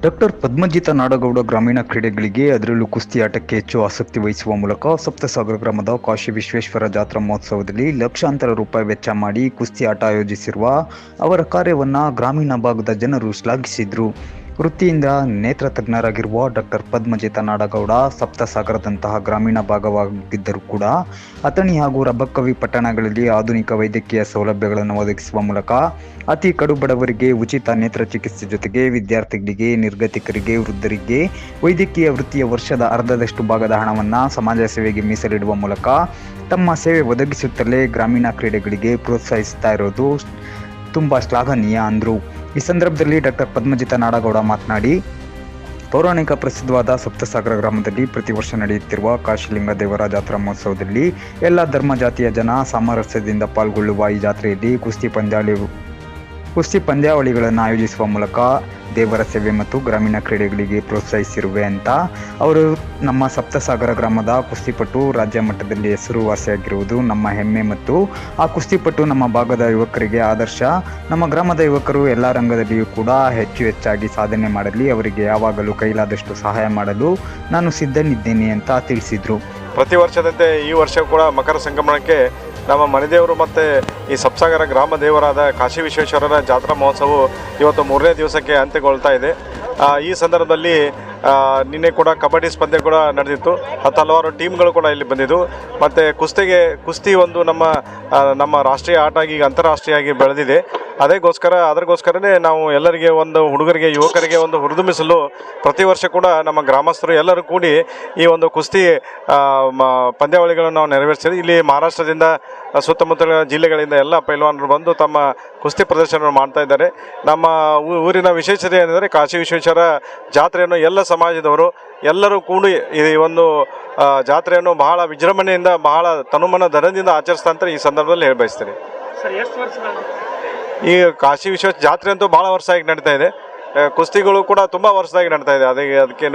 Doctor ಪದ್ಮಜಿತ Nadagouda ಗ್ರಾಮೀಣ ಕ್ರೀಡೆಗಳಿಗೆ ಅದರಲ್ಲೂ ಕುಸ್ತಿ ಆಟಕ್ಕೆ ಹೆಚ್ಚು ಆಸಕ್ತಿ ವಹಿಸುವ ಮೂಲಕ ಸಪ್ತಸಾಗರ ಗ್ರಾಮದ ಕಾಶಿ ವಿಶ್ವೇಶ್ವರ ಜಾತ್ರಾ ಮಹೋತ್ಸವದಲ್ಲಿ ಲಕ್ಷಾಂತರ ರೂಪಾಯಿ ವೆಚ್ಚ ಮಾಡಿ ಕುಸ್ತಿ ಆಟ ಆಯೋಜಿಸಿರುವ ಅವರ ಕಾರ್ಯವನ್ನು ಗ್ರಾಮೀಣ ಭಾಗದ ಜನರು ಶ್ಲಾಘಿಸಿದರು. ವೃತ್ತಿಯಿಂದ ನೇತ್ರ ತಜ್ಞರಾಗಿರುವ ಡಾಕ್ಟರ್ ಪದ್ಮಜಿತ ನಾಡಗೌಡ ಸಪ್ತಸಾಗರದಂತಹ ಗ್ರಾಮೀಣ ಭಾಗವಾಗಿದ್ದರೂ ಕೂಡ ಅಥಣಿ ಹಾಗೂ ರಬಕವಿ ಪಟ್ಟಣಗಳಲ್ಲಿ ಆಧುನಿಕ ವೈದ್ಯಕೀಯ ಸೌಲಭ್ಯಗಳನ್ನು ಒದಗಿಸುವ ಮೂಲಕ ಅತಿ ಕಡು ಬಡವರಿಗೆ ಉಚಿತ ನೇತ್ರ ಚಿಕಿತ್ಸೆ ಜೊತೆಗೆ ವಿದ್ಯಾರ್ಥಿಗಳಿಗೆ, ನಿರ್ಗತಿಕರಿಗೆ, ವೃದ್ಧರಿಗೆ ವೈದ್ಯಕೀಯ ವೃತ್ತಿಯ ವರ್ಷದ ಅರ್ಧದಷ್ಟು ಭಾಗದ ಹಣವನ್ನು ಸಮಾಜ ಸೇವೆಗೆ ಮೀಸಲಿಡುವ ಮೂಲಕ ತಮ್ಮ ಸೇವೆ ಒದಗಿಸುತ್ತಲೇ ಗ್ರಾಮೀಣ ಕ್ರೀಡೆಗಳಿಗೆ ಪ್ರೋತ್ಸಾಹಿಸುತ್ತಾ ಇರೋದು ತುಂಬ ಶ್ಲಾಘನೀಯ ಅಂದರು. ಈ ಸಂದರ್ಭದಲ್ಲಿ ಡಾಕ್ಟರ್ ಪದ್ಮಜಿತ ನಾಡಗೌಡ ಮಾತನಾಡಿ, ಪೌರಾಣಿಕ ಪ್ರಸಿದ್ಧವಾದ ಸಪ್ತಸಾಗರ ಗ್ರಾಮದಲ್ಲಿ ಪ್ರತಿ ವರ್ಷ ನಡೆಯುತ್ತಿರುವ ಕಾಶಿಲಿಂಗ ದೇವರ ಜಾತ್ರಾ ಮಹೋತ್ಸವದಲ್ಲಿ ಎಲ್ಲ ಧರ್ಮ ಜಾತಿಯ ಜನ ಸಾಮರಸ್ಯದಿಂದ ಪಾಲ್ಗೊಳ್ಳುವ ಈ ಜಾತ್ರೆಯಲ್ಲಿ ಕುಸ್ತಿ ಪಂದ್ಯಾವಳಿಗಳನ್ನು ಆಯೋಜಿಸುವ ಮೂಲಕ ದೇವರ ಸೇವೆ ಮತ್ತು ಗ್ರಾಮೀಣ ಕ್ರೀಡೆಗಳಿಗೆ ಪ್ರೋತ್ಸಾಹಿಸಿರುವೆ ಅಂತ ಅವರು ನಮ್ಮ ಸಪ್ತಸಾಗರ ಗ್ರಾಮದ ಕುಸ್ತಿಪಟು ರಾಜ್ಯ ಮಟ್ಟದಲ್ಲಿ ಹೆಸರುವಾಸಿಯಾಗಿರುವುದು ನಮ್ಮ ಹೆಮ್ಮೆ ಮತ್ತು ಆ ಕುಸ್ತಿಪಟು ನಮ್ಮ ಭಾಗದ ಯುವಕರಿಗೆ ಆದರ್ಶ. ನಮ್ಮ ಗ್ರಾಮದ ಯುವಕರು ಎಲ್ಲ ರಂಗದಲ್ಲಿಯೂ ಕೂಡ ಹೆಚ್ಚಾಗಿ ಸಾಧನೆ ಮಾಡಲಿ, ಅವರಿಗೆ ಯಾವಾಗಲೂ ಕೈಲಾದಷ್ಟು ಸಹಾಯ ಮಾಡಲು ನಾನು ಸಿದ್ಧನಿದ್ದೇನೆ ಅಂತ ತಿಳಿಸಿದರು. ಪ್ರತಿ ವರ್ಷದಂತೆ ಈ ವರ್ಷ ಕೂಡ ಮಕರ ಸಂಕ್ರಮಣಕ್ಕೆ ನಮ್ಮ ಮನೆದೇವರು ಮತ್ತು ಈ ಸಪ್ತಸಾಗರ ಗ್ರಾಮ ದೇವರಾದ ಕಾಶಿ ವಿಶ್ವೇಶ್ವರರ ಜಾತ್ರಾ ಮಹೋತ್ಸವವು ಇವತ್ತು 3ನೇ ದಿವಸಕ್ಕೆ ಅಂತ್ಯಗೊಳ್ತಾ ಇದೆ. ಈ ಸಂದರ್ಭದಲ್ಲಿ ನಿನ್ನೆ ಕೂಡ ಕಬಡ್ಡಿ ಸ್ಪರ್ಧೆ ಕೂಡ ನಡೆದಿತ್ತು. ಹಲವಾರು ಟೀಮ್ಗಳು ಕೂಡ ಇಲ್ಲಿ ಬಂದಿದ್ದು. ಮತ್ತು ಕುಸ್ತಿ ಒಂದು ನಮ್ಮ ರಾಷ್ಟ್ರೀಯ ಆಟ ಆಗಿ ಈಗ ಅಂತಾರಾಷ್ಟ್ರೀಯ ಆಗಿ ಬೆಳೆದಿದೆ. ಅದಕ್ಕೋಸ್ಕರನೇ ನಾವು ಎಲ್ಲರಿಗೆ, ಹುಡುಗರಿಗೆ, ಯುವಕರಿಗೆ ಹುರಿದುಂಬಿಸಲು ಪ್ರತಿ ವರ್ಷ ಕೂಡ ನಮ್ಮ ಗ್ರಾಮಸ್ಥರು ಎಲ್ಲರೂ ಕೂಡಿ ಈ ಒಂದು ಕುಸ್ತಿ ಪಂದ್ಯಾವಳಿಗಳನ್ನು ನಾವು ನೆರವೇರಿಸಿದ್ವಿ. ಇಲ್ಲಿ ಮಹಾರಾಷ್ಟ್ರದಿಂದ, ಸುತ್ತಮುತ್ತಲಿನ ಜಿಲ್ಲೆಗಳಿಂದ ಎಲ್ಲ ಪೈಲ್ವಾನರು ಬಂದು ತಮ್ಮ ಕುಸ್ತಿ ಪ್ರದರ್ಶನ ಮಾಡ್ತಾ ಇದ್ದಾರೆ. ನಮ್ಮ ಊರಿನ ವಿಶೇಷತೆ ಏನೆಂದರೆ ಕಾಶಿ ವಿಶ್ವೇಶ್ವರ ಜಾತ್ರೆಯನ್ನು ಎಲ್ಲ ಸಮಾಜದವರು ಎಲ್ಲರೂ ಕೂಡಿ ಈ ಒಂದು ಜಾತ್ರೆಯನ್ನು ಬಹಳ ವಿಜೃಂಭಣೆಯಿಂದ, ಬಹಳ ತನುಮನ ಧನದಿಂದ ಆಚರಿಸ್ತಾ ಅಂತ ಈ ಸಂದರ್ಭದಲ್ಲಿ ಹೇಳಬಯಸ್ತೀನಿ. ಈ ಕಾಶಿ ವಿಶ್ವ ಜಾತ್ರೆ ಅಂತೂ ಭಾಳ ವರ್ಷವಾಗಿ ನಡೀತಾ ಇದೆ. ಕುಸ್ತಿಗಳು ಕೂಡ ತುಂಬ ವರ್ಷದಾಗಿ ನಡೀತಾ ಇದೆ. ಅದಕ್ಕೆ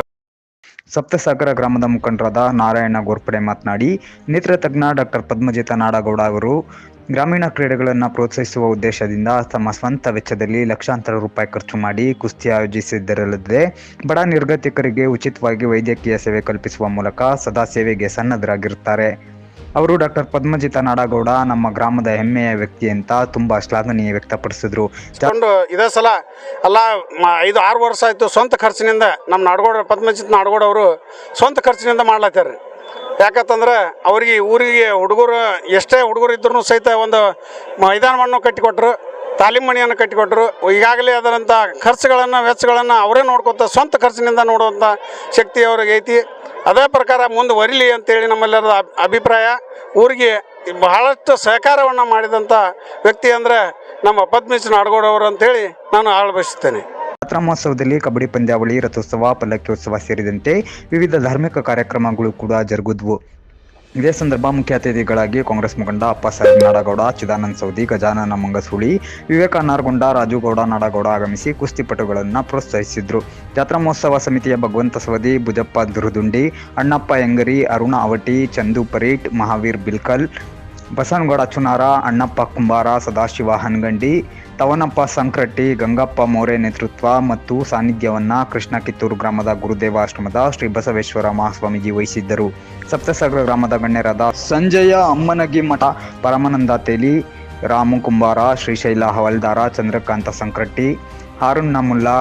ಸಪ್ತಸಾಗರ ಗ್ರಾಮದ ಮುಖಂಡರಾದ ನಾರಾಯಣ ಗೋರ್ಪಡೆ ಮಾತನಾಡಿ, ನೇತ್ರ ತಜ್ಞ ಡಾಕ್ಟರ್ ಪದ್ಮಜಿತ ನಾಡಗೌಡ ಅವರು ಗ್ರಾಮೀಣ ಕ್ರೀಡೆಗಳನ್ನು ಪ್ರೋತ್ಸಾಹಿಸುವ ಉದ್ದೇಶದಿಂದ ತಮ್ಮ ಸ್ವಂತ ವೆಚ್ಚದಲ್ಲಿ ಲಕ್ಷಾಂತರ ರೂಪಾಯಿ ಖರ್ಚು ಮಾಡಿ ಕುಸ್ತಿ ಆಯೋಜಿಸಿದ್ದರಲ್ಲದೆ ಬಡ ನಿರ್ಗತಿಕರಿಗೆ ಉಚಿತವಾಗಿ ವೈದ್ಯಕೀಯ ಸೇವೆ ಕಲ್ಪಿಸುವ ಮೂಲಕ ಸದಾ ಸೇವೆಗೆ ಸನ್ನದ್ಧರಾಗಿರುತ್ತಾರೆ. ಅವರು ಡಾಕ್ಟರ್ ಪದ್ಮಜಿತ ನಾಡಗೌಡ ನಮ್ಮ ಗ್ರಾಮದ ಹೆಮ್ಮೆಯ ವ್ಯಕ್ತಿ ಅಂತ ತುಂಬಾ ಶ್ಲಾಘನೀಯ ವ್ಯಕ್ತಪಡಿಸಿದ್ರು. ಇದೇ ಸಲ ಅಲ್ಲ 5-6 ವರ್ಷ ಆಯಿತು ಸ್ವಂತ ಖರ್ಚಿನಿಂದ ನಮ್ಮ ನಾಡಗೌಡ ಪದ್ಮಜಿತ ನಾಡಗೌಡ ಅವರು ಸ್ವಂತ ಖರ್ಚಿನಿಂದ ಮಾಡ್ಲತ್ತಾರೆ. ಯಾಕಂತಂದ್ರೆ ಅವರಿಗೆ ಊರಿಗೆ ಎಷ್ಟೇ ಹುಡುಗರು ಇದ್ರೂ ಸಹಿತ ಒಂದು ಮೈದಾನವನ್ನು ಕಟ್ಟಿಕೊಟ್ರು, ತಾಲೀಮ್ ಮನೆಯನ್ನು ಕಟ್ಟಿಕೊಟ್ರು. ಈಗಾಗಲೇ ಅದರಂಥ ವೆಚ್ಚಗಳನ್ನು ಅವರೇ ನೋಡ್ಕೊತ ಸ್ವಂತ ಖರ್ಚಿನಿಂದ ನೋಡುವಂಥ ಶಕ್ತಿ ಅವ್ರಿಗೆ ಐತಿ. ಅದೇ ಪ್ರಕಾರ ಮುಂದುವರಿಲಿ ಅಂತೇಳಿ ನಮ್ಮೆಲ್ಲರ ಅಭಿಪ್ರಾಯ. ಊರಿಗೆ ಬಹಳಷ್ಟು ಸಹಕಾರವನ್ನು ಮಾಡಿದಂಥ ವ್ಯಕ್ತಿ ಅಂದರೆ ನಮ್ಮ ಪದ್ಮಜಿತ ನಾಡಗೌಡ ಅವರು ಅಂತೇಳಿ ನಾನು ಆಳಬಯಸುತ್ತೇನೆ. ಜಾತ್ರಾ ಮಹೋತ್ಸವದಲ್ಲಿ ಕಬಡ್ಡಿ ಪಂದ್ಯಾವಳಿ, ರಥೋತ್ಸವ, ಪಲ್ಲಕ್ಕಿ ಸೇರಿದಂತೆ ವಿವಿಧ ಧಾರ್ಮಿಕ ಕಾರ್ಯಕ್ರಮಗಳು ಕೂಡ ಜರುಗಿದ್ವು. ಇದೇ ಸಂದರ್ಭ ಮುಖ್ಯ ಅತಿಥಿಗಳಾಗಿ ಕಾಂಗ್ರೆಸ್ ಮುಖಂಡ ಅಪ್ಪಸಾಹೇಬ್ ನಾಡಗೌಡ, ಚಿದಾನಂದ ಸೌದಿ, ಗಜಾನನ ಮಂಗಸೂಳಿ, ವಿವೇಕ ನಾರ್ಗೊಂಡ, ರಾಜುಗೌಡ ನಾಡಗೌಡ ಆಗಮಿಸಿ ಕುಸ್ತಿಪಟುಗಳನ್ನು ಪ್ರೋತ್ಸಾಹಿಸಿದ್ರು. ಜಾತ್ರಾ ಮಹೋತ್ಸವ ಸಮಿತಿಯ ಭಗವಂತ ಸವದಿ, ಭುಜಪ್ಪ ದುರುದುಂಡಿ, ಅಣ್ಣಪ್ಪ ಎಂಗರಿ, ಅರುಣ ಅವಟಿ, ಚಂದು ಪರೀಟ್, ಮಹಾವೀರ್ ಬಿಲ್ಕಲ್, ಬಸನಗೌಡ ಚುನಾರ, ಅಣ್ಣಪ್ಪ ಕುಂಬಾರ, ಸದಾಶಿವ ಹನಗಂಡಿ, ತವನಪ್ಪ ಸಂಕ್ರಟ್ಟಿ, ಗಂಗಪ್ಪ ಮೋರೆ ನೇತೃತ್ವ ಮತ್ತು ಸಾನ್ನಿಧ್ಯವನ್ನು ಕೃಷ್ಣ ಕಿತ್ತೂರು ಗ್ರಾಮದ ಗುರುದೇವಾಶ್ರಮದ ಶ್ರೀ ಬಸವೇಶ್ವರ ಮಹಾಸ್ವಾಮೀಜಿ ವಹಿಸಿದ್ದರು. ಸಪ್ತಸಾಗರ ಗ್ರಾಮದ ಗಣ್ಯರಾದ ಸಂಜಯ ಅಮ್ಮನಗಿ ಮಠ, ಪರಮಾನಂದ ತೇಲಿ, ರಾಮು ಕುಂಬಾರ, ಶ್ರೀಶೈಲ ಹವಲ್ದಾರ, ಚಂದ್ರಕಾಂತ ಸಂಕ್ರಟ್ಟಿ, ಹಾರುಣ್ಣ ಮುಲ್ಲಾ,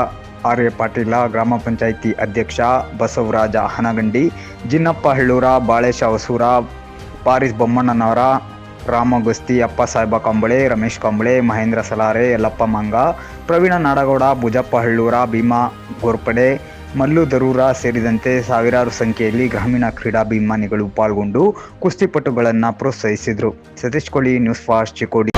ಆರ್ಯ ಪಾಟೀಲ, ಗ್ರಾಮ ಪಂಚಾಯಿತಿ ಅಧ್ಯಕ್ಷ ಬಸವರಾಜ ಹನಗಂಡಿ, ಜಿನ್ನಪ್ಪ ಹೆಳ್ಳೂರ, ಬಾಳೇಶ ಹೊಸೂರ, ಪಾರಿಸ್ ಬೊಮ್ಮಣ್ಣನವರ, ರಾಮ ಗಸ್ತಿ, ಅಪ್ಪ ಸಾಹೇಬ ಕಂಬಳೆ, ರಮೇಶ್ ಕಂಬಳೆ, ಮಹೇಂದ್ರ ಸಲಾರೆ, ಯಲ್ಲಪ್ಪ ಮಂಗ, ಪ್ರವೀಣ ನಾಡಗೌಡ, ಭುಜಪ್ಪ ಹಳ್ಳೂರ, ಭೀಮಾ ಗೋರ್ಪಡೆ, ಮಲ್ಲು ದರೂರ ಸೇರಿದಂತೆ ಸಾವಿರಾರು ಸಂಖ್ಯೆಯಲ್ಲಿ ಗ್ರಾಮೀಣ ಕ್ರೀಡಾಭಿಮಾನಿಗಳು ಪಾಲ್ಗೊಂಡು ಕುಸ್ತಿಪಟುಗಳನ್ನು ಪ್ರೋತ್ಸಾಹಿಸಿದರು. ಸತೀಶ್ ಕೋಳಿ, ನ್ಯೂಸ್ ಫಾಸ್ಟ್, ಚಿಕ್ಕೋಡಿ.